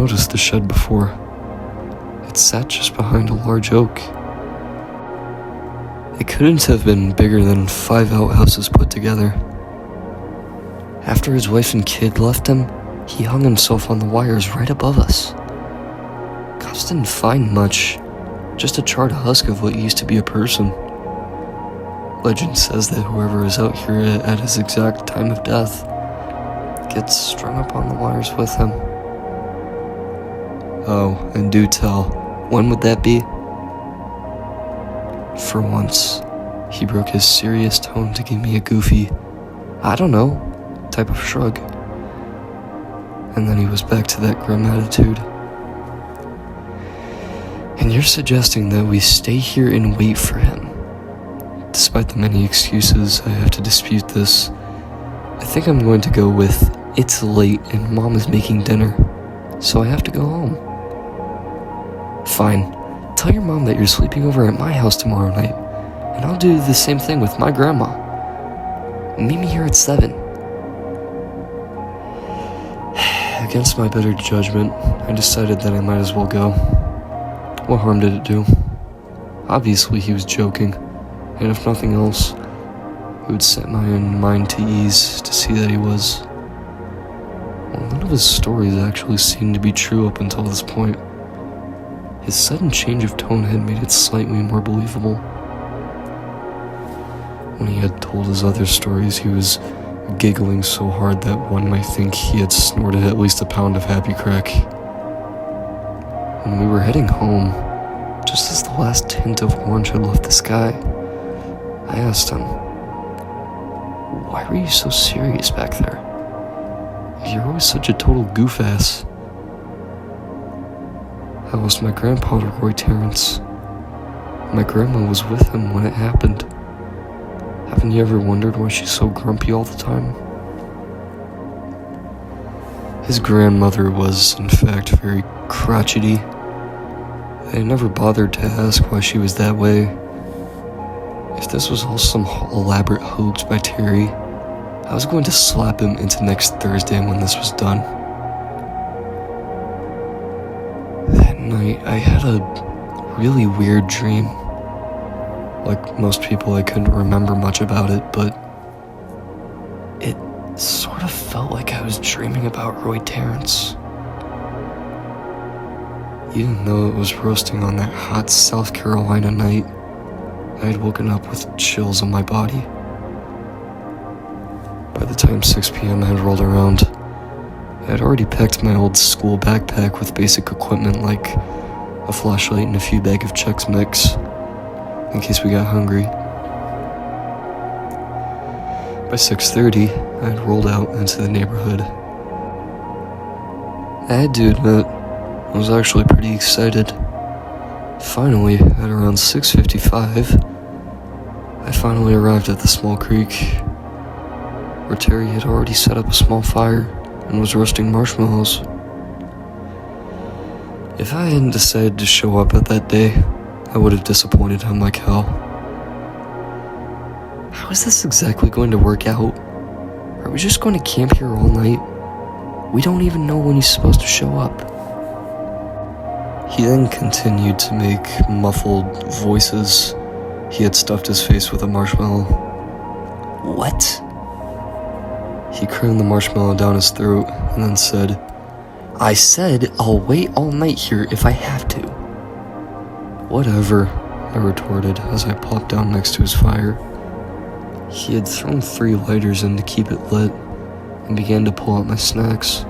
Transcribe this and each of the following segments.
noticed the shed before. It sat just behind a large oak. It couldn't have been bigger than 5 outhouses put together. After his wife and kid left him, he hung himself on the wires right above us. Cops didn't find much, just a charred husk of what used to be a person. Legend says that whoever is out here at his exact time of death gets strung up on the wires with him. Oh, and do tell, when would that be? For once, he broke his serious tone to give me a goofy, I don't know, type of shrug. And then he was back to that grim attitude. And you're suggesting that we stay here and wait for him? Despite the many excuses I have to dispute this, I think I'm going to go with, it's late and Mom is making dinner, so I have to go home. Fine, tell your mom that you're sleeping over at my house tomorrow night, and I'll do the same thing with my grandma. Meet me here at 7. Against my better judgment, I decided that I might as well go. What harm did it do? Obviously he was joking, and if nothing else, it would set my own mind to ease to see that he was. Well, none of his stories actually seemed to be true up until this point. His sudden change of tone had made it slightly more believable. When he had told his other stories, he was giggling so hard that one might think he had snorted at least a pound of happy crack. When we were heading home, just as the last tint of orange had left the sky, I asked him, "Why were you so serious back there? You're always such a total goof-ass." I lost my grandpa to Roy Terrence. My grandma was with him when it happened. Haven't you ever wondered why she's so grumpy all the time? His grandmother was, in fact, very crotchety. I never bothered to ask why she was that way. If this was all some elaborate hoax by Terry, I was going to slap him into next Thursday when this was done. That night, I had a really weird dream. Like most people, I couldn't remember much about it, but it sort of felt like I was dreaming about Roy Terrence. Even though it was roasting on that hot South Carolina night, I had woken up with chills on my body. By the time 6 p.m. had rolled around, I had already packed my old school backpack with basic equipment like a flashlight and a few bag of Chex Mix, in case we got hungry. By 6:30, I had rolled out into the neighborhood. I had to admit, I was actually pretty excited. Finally, at around 6:55, I finally arrived at the small creek, where Terry had already set up a small fire and was roasting marshmallows. If I hadn't decided to show up at that day, I would have disappointed him like hell. How is this exactly going to work out? Are we just going to camp here all night? We don't even know when he's supposed to show up. He then continued to make muffled voices. He had stuffed his face with a marshmallow. What? He crammed the marshmallow down his throat and then said, "I said I'll wait all night here if I have to." "Whatever," I retorted as I plopped down next to his fire. He had thrown 3 lighters in to keep it lit and began to pull out my snacks.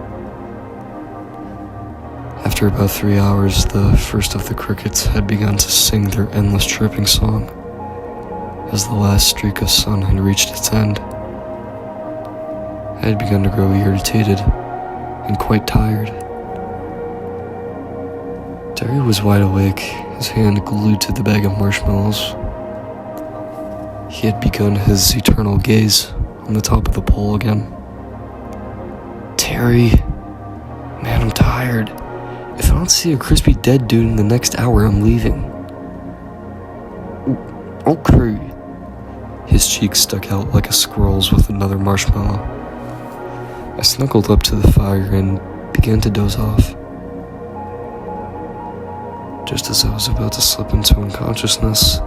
After about 3 hours, the first of the crickets had begun to sing their endless chirping song as the last streak of sun had reached its end. I had begun to grow irritated and quite tired. Terry was wide awake, his hand glued to the bag of marshmallows. He had begun his eternal gaze on the top of the pole again. "Terry, man, I'm tired. If I don't see a crispy dead dude in the next hour, I'm leaving." "Okay." His cheeks stuck out like a squirrel's with another marshmallow. I snuggled up to the fire and began to doze off. Just as I was about to slip into unconsciousness, a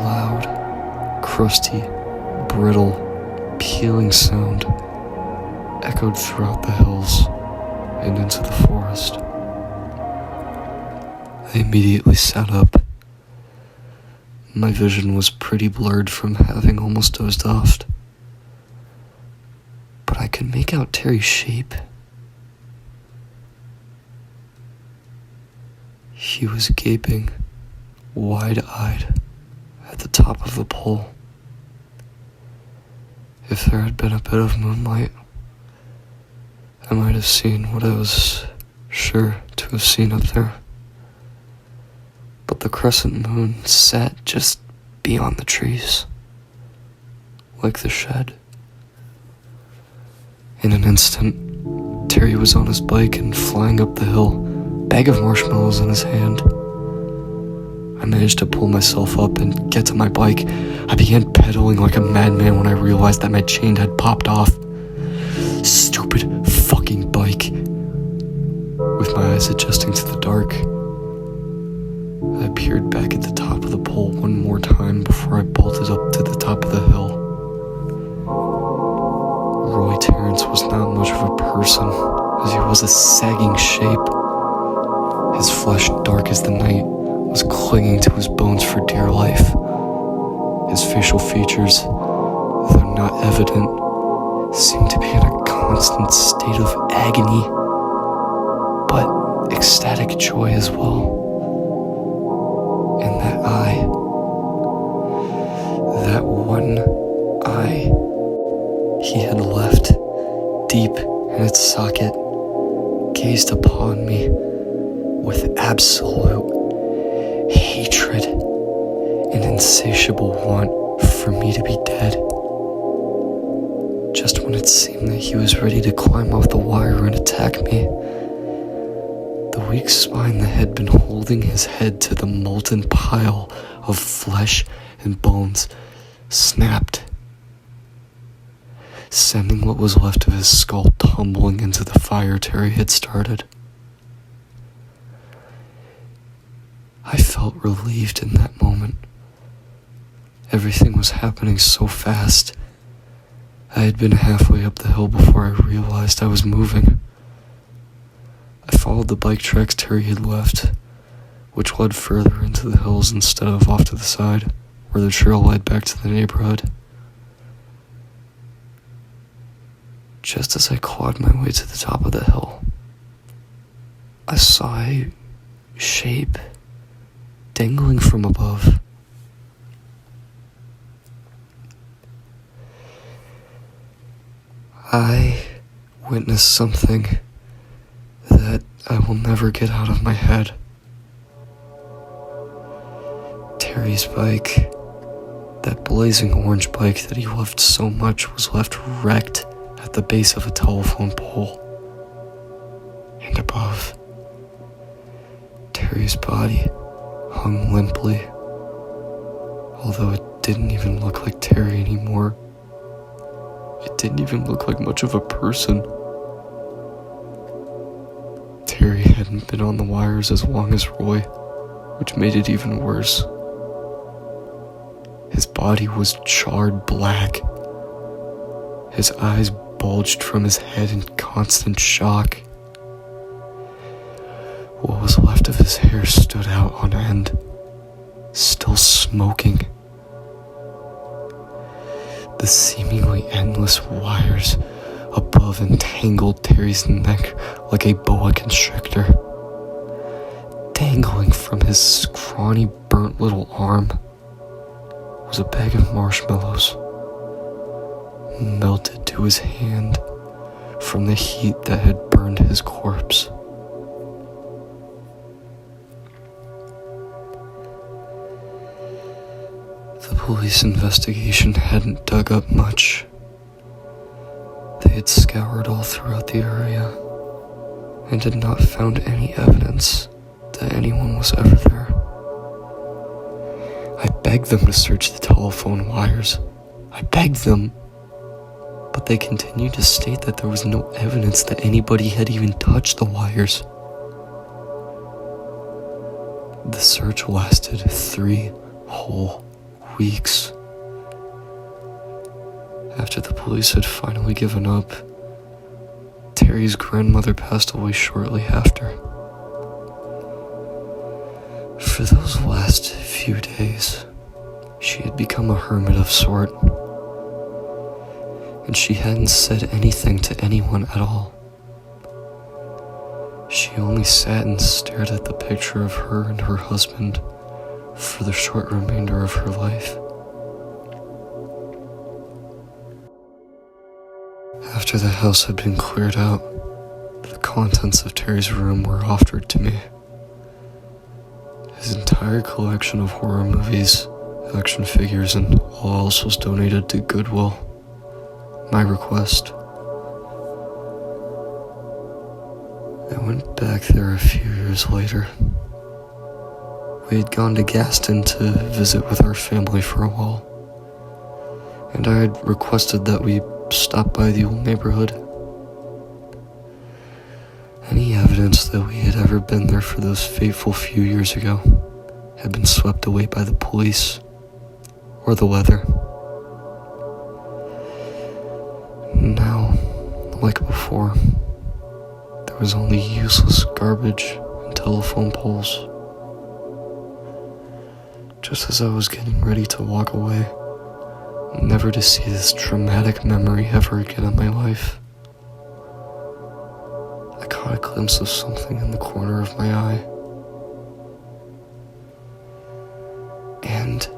loud, crusty, brittle, peeling sound echoed throughout the hills and into the forest. I immediately sat up. My vision was pretty blurred from having almost dozed off, but I could make out Terry's shape. He was gaping, wide-eyed, at the top of the pole. If there had been a bit of moonlight, I might have seen what I was sure to have seen up there. But the crescent moon sat just beyond the trees, like the shed. In an instant, Terry was on his bike and flying up the hill, bag of marshmallows in his hand. I managed to pull myself up and get to my bike. I began pedaling like a madman when I realized that my chain had popped off. Stupid fucking bike. With my eyes adjusting to the dark, I peered back at the top of the pole one more time before I bolted up to the top of the hill. Roy Terrence was not much of a person, as he was a sagging shape. His flesh, dark as the night, was clinging to his bones for dear life. His facial features, though not evident, seemed to be in a constant state of agony, but ecstatic joy as well. And that eye, that one eye he had left deep in its socket, gazed upon me with absolute hatred and insatiable want for me to be dead. Just when it seemed that he was ready to climb off the wire and attack me, the weak spine that had been holding his head to the molten pile of flesh and bones snapped, sending what was left of his skull tumbling into the fire Terry had started. I felt relieved in that moment. Everything was happening so fast. I had been halfway up the hill before I realized I was moving. I followed the bike tracks Terry had left, which led further into the hills instead of off to the side, where the trail led back to the neighborhood. Just as I clawed my way to the top of the hill, I saw a shape dangling from above. I witnessed something that I will never get out of my head. Terry's bike, that blazing orange bike that he loved so much, was left wrecked at the base of a telephone pole. And above, Terry's body hung limply, although it didn't even look like Terry anymore. It didn't even look like much of a person. Terry hadn't been on the wires as long as Roy, which made it even worse. His body was charred black. His eyes bulged from his head in constant shock. What was left of his hair stood out on end, still smoking. The seemingly endless wires above entangled Terry's neck like a boa constrictor. Dangling from his scrawny, burnt little arm was a bag of marshmallows, melted to his hand from the heat that had burned his corpse. The police investigation hadn't dug up much. They had scoured all throughout the area and had not found any evidence that anyone was ever there. I begged them to search the telephone wires. I begged them, but they continued to state that there was no evidence that anybody had even touched the wires. The search lasted 3 whole weeks. After the police had finally given up, Terry's grandmother passed away shortly after. For those last few days, she had become a hermit of sort, and she hadn't said anything to anyone at all. She only sat and stared at the picture of her and her husband for the short remainder of her life. After the house had been cleared out, the contents of Terry's room were offered to me. His entire collection of horror movies, action figures, and all else was donated to Goodwill. My request. I went back there a few years later. We had gone to Gaston to visit with our family for a while, and I had requested that we stop by the old neighborhood. Any evidence that we had ever been there for those fateful few years ago had been swept away by the police or the weather. Now, like before, there was only useless garbage and telephone poles. Just as I was getting ready to walk away, never to see this traumatic memory ever again in my life, I caught a glimpse of something in the corner of my eye. And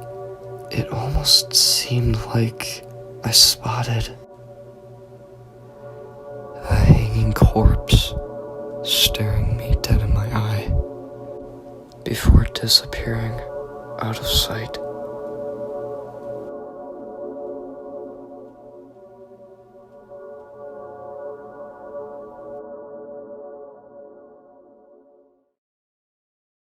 it almost seemed like I spotted a hanging corpse staring me dead in my eye before disappearing out of sight.